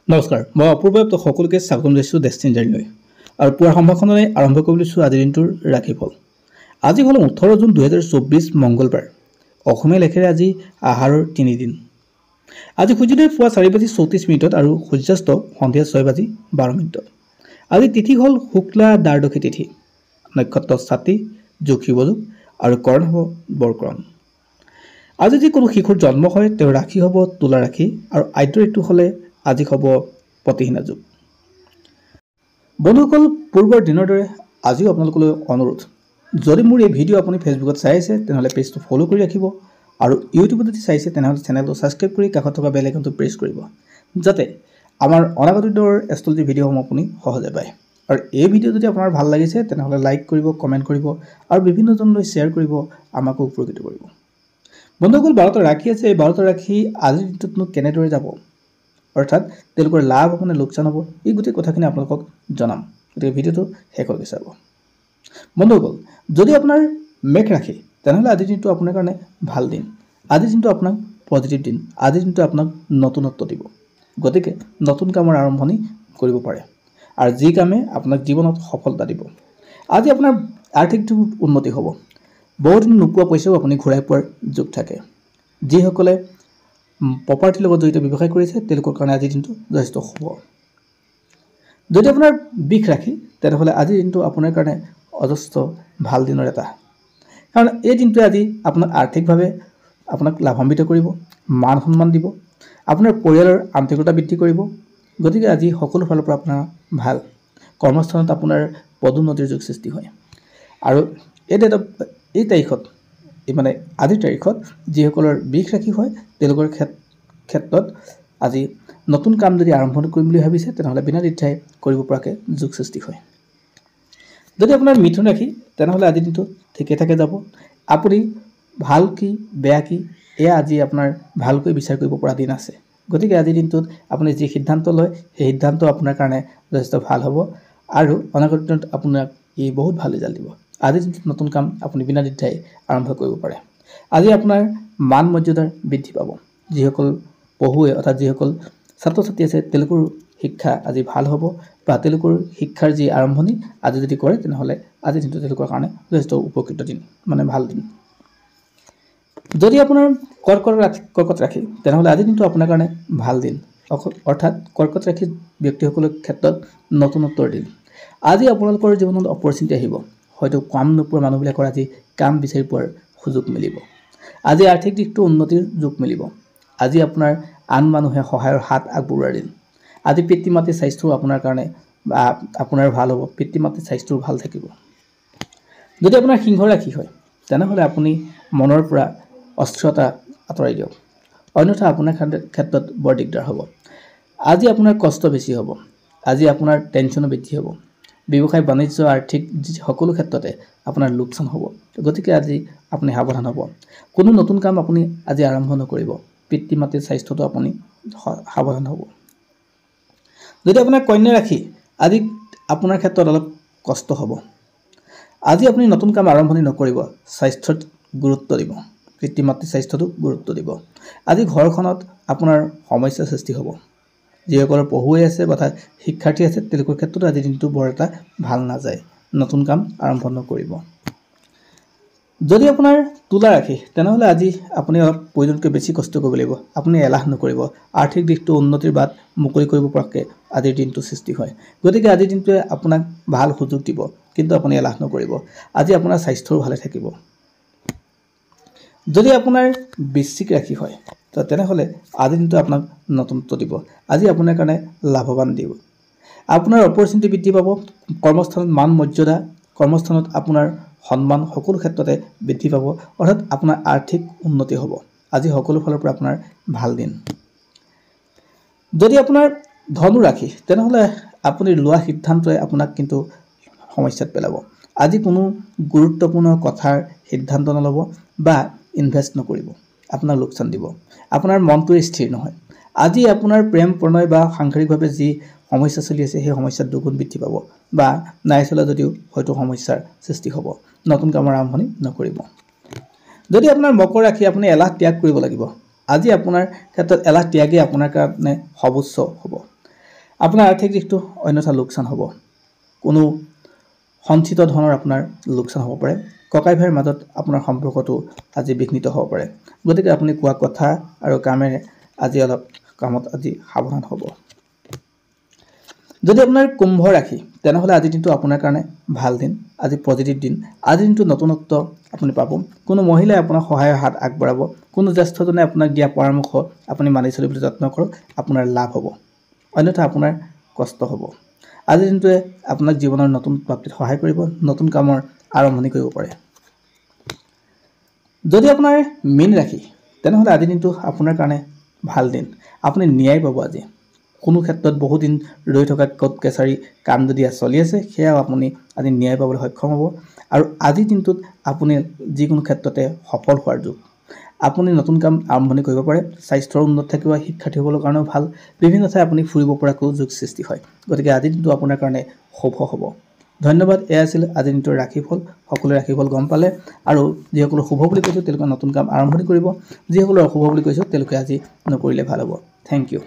নমস্কাৰ মই অপূৰ্ব সকলোকে স্বাগতম জনাইছোঁ ডেষ্টিনি জাৰ্নিলৈ আৰু পুৱাৰ সম্ভাষণৰে আৰম্ভ কৰিছোঁ আজিৰ দিনটোৰ ৰাশিফল। আজি হ'ল 18 জুন 2024 মঙ্গলবাৰ। অসমীয়া লেখেৰে আজি আহাৰৰ 3 দিন। আজি সূৰ্যোদয় পুৱা 4:34 আৰু সূৰ্যাস্ত সন্ধিয়া 6:12। আজি তিথি হ'ল শুক্লা দ্বাদশী তিথি, নক্ষত্ৰ ছাতি, যোগ শিৱযোগ আৰু কৰণ হ'ব বৰকৰণ। আজি যি কোনো শিশুৰ জন্ম হয় তেওঁৰ ৰাশি হ'ব তুলা ৰাশি আৰু আদ্য ঋতু হ'লে আজি হ'ব প্ৰতিহিনা যুগ। বন্ধুসকল, পূৰ্বৰ দিনৰ দৰে আজিও আপোনালোকলৈ অনুৰোধ, যদি মোৰ এই ভিডিঅ' আপুনি ফেচবুকত চাই আছে তেনেহ'লে পেজটো ফ'ল' কৰি ৰাখিব আৰু ইউটিউবত যদি চাইছে তেনেহ'লে চেনেলটো ছাবস্ক্ৰাইব কৰি কাষত থকা বেল আইকনটো প্ৰেছ কৰিব, যাতে আমাৰ অনাগত দিনৰ এষ্ট্ৰলজি ভিডিঅ'সমূহ আপুনি সহজে পায়। আৰু এই ভিডিঅ' যদি আপোনাৰ ভাল লাগিছে তেনেহ'লে লাইক কৰিব, কমেণ্ট কৰিব আৰু বিভিন্নজনলৈ শ্বেয়াৰ কৰিব, আমাকো উপকৃত কৰিব। বন্ধুসকল, 12টা ৰাশি আছে। এই 12টা ৰাশি আজিৰ দিনটোতনো কেনেদৰে যাব, অৰ্থাৎ তেওঁলোকৰ লাভ হ'ব নে লোকচান হ'ব, এই গোটেই কথাখিনি আপোনালোকক জনাম, গতিকে ভিডিঅ'টো শেষলৈকে চাব। বন্ধুসকল, যদি আপোনাৰ মেঘ ৰাশি তেনেহ'লে আজিৰ দিনটো আপোনাৰ কাৰণে ভাল দিন। আজিৰ দিনটো আপোনাক পজিটিভ দিন। আজিৰ দিনটো আপোনাক নতুনত্ব দিব, গতিকে নতুন কামৰ আৰম্ভণি কৰিব পাৰে আৰু যি কামে আপোনাক জীৱনত সফলতা দিব। আজি আপোনাৰ আৰ্থিক উন্নতি হ'ব। বহুদিন নোপোৱা পইচাও আপুনি ঘূৰাই পোৱাৰ যোগ থাকে। যিসকলে প্ৰপাৰ্টিৰ লগত জড়িত ব্যৱসায় কৰিছে তেওঁলোকৰ কাৰণে আজিৰ দিনটো যথেষ্ট শুভ। যদি আপোনাৰ বিষ ৰাশি তেনেহ'লে আজিৰ দিনটো আপোনাৰ কাৰণে যথেষ্ট ভাল দিনৰ এটা, কাৰণ এই দিনটোৱে আজি আপোনাক আৰ্থিকভাৱে আপোনাক লাভান্বিত কৰিব, মান সন্মান দিব, আপোনাৰ পৰিয়ালৰ আন্তৰিকতা বৃদ্ধি কৰিব। গতিকে আজি সকলো ফালৰ পৰা আপোনাৰ ভাল। কৰ্মস্থানত আপোনাৰ পদোন্নতিৰ যোগ সৃষ্টি হয় আৰু এই তাৰিখত মানে আজিৰ তাৰিখত যিসকলৰ বিষ ৰাশি হয় তেওঁলোকৰ ক্ষেত্ৰত আজি নতুন কাম যদি আৰম্ভণি কৰিম বুলি ভাবিছে তেনেহ'লে বিনা দ্বিধাই কৰিব পৰাকৈ যোগ সৃষ্টি হয়। যদি আপোনাৰ মিথুন ৰাশি তেনেহ'লে আজিৰ দিনটো ঠিকে থাকে যাব। আপুনি ভাল কি বেয়া কি এয়া আজি আপোনাৰ ভালকৈ বিচাৰ কৰিব পৰা দিন আছে। গতিকে আজিৰ দিনটোত আপুনি যি সিদ্ধান্ত লয় সেই সিদ্ধান্ত আপোনাৰ কাৰণে যথেষ্ট ভাল হ'ব আৰু অনাগত দিনত আপোনাক ই বহুত ভাল ৰিজাল্ট দিব। আজিৰ দিনটোত নতুন কাম আপুনি বিনা দ্বিধাই আৰম্ভ কৰিব পাৰে। আজি আপোনাৰ মান মৰ্যাদাৰ বৃদ্ধি পাব। যিসকল পঢ়ুৱৈ অৰ্থাৎ যিসকল ছাত্ৰ ছাত্ৰী আছে তেওঁলোকৰ শিক্ষা আজি ভাল হ'ব বা তেওঁলোকৰ শিক্ষাৰ যি আৰম্ভণি আজি যদি কৰে তেনেহ'লে আজিৰ দিনটো তেওঁলোকৰ কাৰণে যথেষ্ট উপকৃত দিন, মানে ভাল দিন। যদি আপোনাৰ কৰ্কট ৰাশি তেনেহ'লে আজিৰ দিনটো আপোনাৰ কাৰণে ভাল দিন, অৰ্থাৎ কৰ্কট ৰাশিৰ ব্যক্তিসকলৰ ক্ষেত্ৰত নতুনত্বৰ দিন। আজি আপোনালোকৰ জীৱনত অপৰচুনিটি আহিব। হয়তো কাম নোপোৱা মানুহবিলাকৰ আজি কাম বিচাৰি পোৱাৰ সুযোগ মিলিব। আজি আৰ্থিক দিশটো উন্নতিৰ যোগ মিলিব। আজি আপোনাৰ আন মানুহে সহায়ৰ হাত আগবঢ়োৱাৰ দিন। আজি পিতৃ মাতৃৰ স্বাস্থ্যও আপোনাৰ কাৰণে বা আপোনাৰ ভাল হ'ব, পিতৃ মাতৃৰ স্বাস্থ্যও ভাল থাকিব। যদি আপোনাৰ সিংহ ৰাশি হয় তেনেহ'লে আপুনি মনৰ পৰা অস্থিৰতা আঁতৰাই দিয়ক, অন্যথা আপোনাৰ ক্ষেত্ৰত বৰ দিগদাৰ হ'ব। আজি আপোনাৰ কষ্ট বেছি হ'ব। আজি আপোনাৰ টেনশ্যনো বৃদ্ধি হ'ব। ব্যৱসায় বাণিজ্য আৰ্থিক সকলো ক্ষেত্ৰতে আপোনাৰ লোকচান হ'ব। গতিকে আজি আপুনি সাৱধান হ'ব। কোনো নতুন কাম আপুনি আজি আৰম্ভ নকৰিব। পিতৃ মাতৃৰ স্বাস্থ্যটো আপুনি সাৱধান হ'ব। যদি আপোনাৰ কন্যা ৰাশি, আজি আপোনাৰ ক্ষেত্ৰত অলপ কষ্ট হ'ব। আজি আপুনি নতুন কাম আৰম্ভণি নকৰিব, স্বাস্থ্যত গুৰুত্ব দিব, পিতৃ মাতৃৰ স্বাস্থ্যটো গুৰুত্ব দিব। আজি ঘৰখনত আপোনাৰ সমস্যাৰ সৃষ্টি হ'ব। যিসকলৰ পঢ়ুৱৈ আছে বা শিক্ষাৰ্থী আছে তেওঁলোকৰ ক্ষেত্ৰত আজি দিনটো বৰ এটা ভাল নাযায়, নতুন কাম আৰম্ভ নকৰিব। যদি আপোনাৰ তুলা ৰাশি তেনেহ'লে আজি আপুনি অলপ প্ৰয়োজনতকৈ বেছি কষ্ট কৰিব লাগিব। আপুনি এলাহ নকৰিব। আৰ্থিক দিশটো উন্নতিৰ বাট মুকলি কৰিব পৰাকৈ আজিৰ দিনটো সৃষ্টি হয়। গতিকে আজিৰ দিনটোৱে আপোনাক ভাল সুযোগ দিব, কিন্তু আপুনি এলাহ নকৰিব। আজি আপোনাৰ স্বাস্থ্যও ভালে থাকিব। যদি আপোনাৰ বৃশ্চিক ৰাশি হয় তেনেহ'লে আজিৰ দিনটো আপোনাক নতুনত্ব দিব। আজি আপোনাৰ কাৰণে লাভৱান দিব। আপোনাৰ অপৰচুনিটি বৃদ্ধি পাব। কৰ্মস্থানত মান মৰ্যাদা, কৰ্মস্থানত আপোনাৰ সন্মান সকলো ক্ষেত্ৰতে বৃদ্ধি পাব, অৰ্থাৎ আপোনাৰ আৰ্থিক উন্নতি হ'ব। আজি সকলো ফালৰ পৰা আপোনাৰ ভাল দিন। যদি আপোনাৰ ধনু ৰাশি তেনেহ'লে আপুনি লোৱা সিদ্ধান্তই আপোনাক কিন্তু সমস্যাত পেলাব। আজি কোনো গুৰুত্বপূৰ্ণ কথাৰ সিদ্ধান্ত নল'ব বা ইনভেষ্ট নকৰিব, আপোনাক লোকচান দিব। আপোনাৰ মনটো স্থিৰ নহয়। আজি আপোনাৰ প্ৰেম প্ৰণয় বা সাংসাৰিকভাৱে যি সমস্যা চলি আছে সেই সমস্যাত দুগুণ বৃদ্ধি পাব বা নাই চলা যদিও হয়তো সমস্যাৰ সৃষ্টি হ'ব। নতুন কামৰ আৰম্ভণি নকৰিব। যদি আপোনাৰ মকৰ ৰাশি, আপুনি এলাহ ত্যাগ কৰিব লাগিব। আজি আপোনাৰ ক্ষেত্ৰত এলাহ ত্যাগেই আপোনাৰ কাৰণে সৰ্বোচ্চ হ'ব। আপোনাৰ আৰ্থিক দিশটো অন্যথা লোকচান হ'ব। কোনো সঞ্চিত ধনৰ আপোনাৰ লোকচান হ'ব পাৰে। ককাই ভাইৰ মাজত আপোনাৰ সম্পৰ্কটো আজি বিঘ্নিত হ'ব পাৰে। গতিকে আপুনি কোৱা কথা আৰু কামেৰে আজি অলপ কামত আজি সাৱধান হ'ব। যদি আপোনাৰ কুম্ভ ৰাশি, তেনেহ'লে আজিৰ দিনটো আপোনাৰ কাৰণে ভাল দিন। আজি পজিটিভ দিন। আজিৰ দিনটো নতুনত্ব আপুনি পাব। কোনো মহিলাই আপোনাক সহায়ৰ হাত আগবঢ়াব। কোনো জ্যেষ্ঠজনে আপোনাক দিয়া পৰামৰ্শ আপুনি মানি চলিবলৈ যত্ন কৰক, আপোনাৰ লাভ হ'ব। অন্যথা আপোনাৰ কষ্ট হ'ব। আজিৰ দিনটোৱে আপোনাক জীৱনৰ নতুন প্ৰাপ্তিত সহায় কৰিব, নতুন কামৰ আৰম্ভণি কৰিব পাৰে। যদি আপোনাৰ মীন ৰাশি, তেনেহ'লে আজিৰ দিনটো আপোনাৰ কাৰণে ভাল দিন। আপুনি ন্যায় পাব আজি। কোনো ক্ষেত্ৰত বহুদিন ৰৈ থকা কোৰ্ট কাছাৰী কাম যদি চলি আছে, সেয়াও আপুনি আজি ন্যায় পাবলৈ সক্ষম হ'ব। আৰু আজিৰ দিনটোত আপুনি যিকোনো ক্ষেত্ৰতে সফল হোৱাৰ যোগ। আপুনি নতুন কাম আৰম্ভণি কৰিব পাৰে। স্বাস্থ্যৰ উন্নত থাকিব, শিক্ষাৰ্থীসকলৰ কাৰণেও ভাল। বিভিন্ন ঠাই আপুনি ফুৰিব পৰাকৈ যোগ সৃষ্টি হয়। গতিকে আজিৰ দিনটো আপোনাৰ কাৰণে শুভ হ'ব। ধন্যবাদ। এয়া আছিল আজিৰ দিনটোৰ ৰাশিফল। সকলোৱে ৰাশিফল গম পালে। আৰু যিসকলৰ শুভ বুলি কৈছোঁ তেওঁলোকে নতুন কাম আৰম্ভণি কৰিব। যিসকলৰ অশুভ বুলি কৈছোঁ তেওঁলোকে আজি নকৰিলে ভাল হ'ব। Thank U.